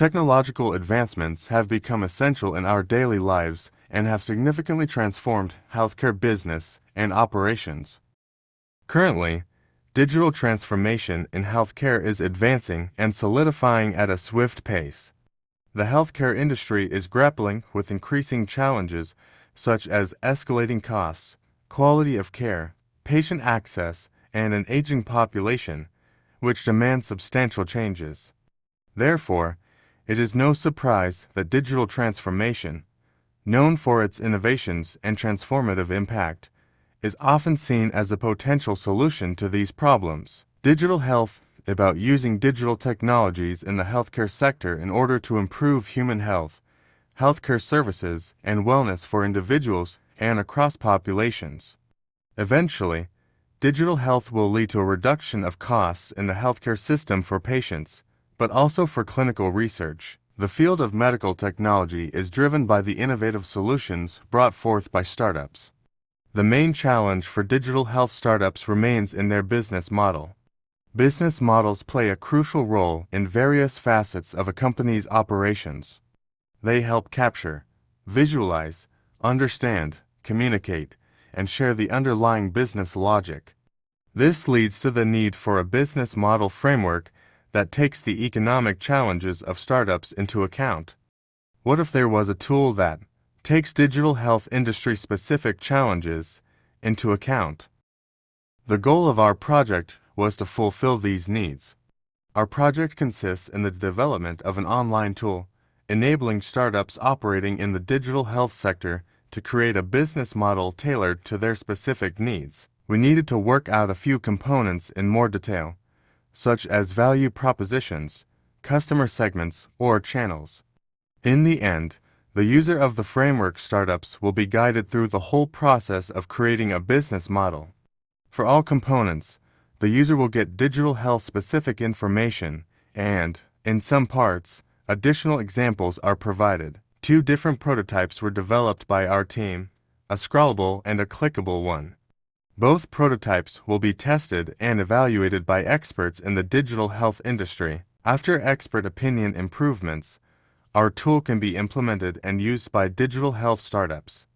Technological advancements have become essential in our daily lives and have significantly transformed healthcare business and operations. Currently, digital transformation in healthcare is advancing and solidifying at a swift pace. The healthcare industry is grappling with increasing challenges such as escalating costs, quality of care, patient access, and an aging population, which demand substantial changes. Therefore, it is no surprise that digital transformation, known for its innovations and transformative impact, is often seen as a potential solution to these problems. Digital health is about using digital technologies in the healthcare sector in order to improve human health, healthcare services, and wellness for individuals and across populations. Eventually, digital health will lead to a reduction of costs in the healthcare system for patients, but also for clinical research. The field of medical technology is driven by the innovative solutions brought forth by startups. The main challenge for digital health startups remains in their business model. Business models play a crucial role in various facets of a company's operations. They help capture, visualize, understand, communicate, and share the underlying business logic. This leads to the need for a business model framework that takes the economic challenges of startups into account. What if there was a tool that takes digital health industry-specific challenges into account? The goal of our project was to fulfill these needs. Our project consists in the development of an online tool, enabling startups operating in the digital health sector to create a business model tailored to their specific needs. We needed to work out a few components in more detail, such as value propositions, customer segments, or channels. In the end, the user of the framework startups will be guided through the whole process of creating a business model. For all components, the user will get digital health-specific information and, in some parts, additional examples are provided. 2 different prototypes were developed by our team, a scrollable and a clickable one. Both prototypes will be tested and evaluated by experts in the digital health industry. After expert opinion improvements, our tool can be implemented and used by digital health startups.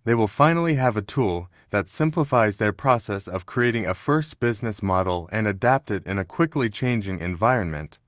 They will finally have a tool that simplifies their process of creating a first business model and adapt it in a quickly changing environment.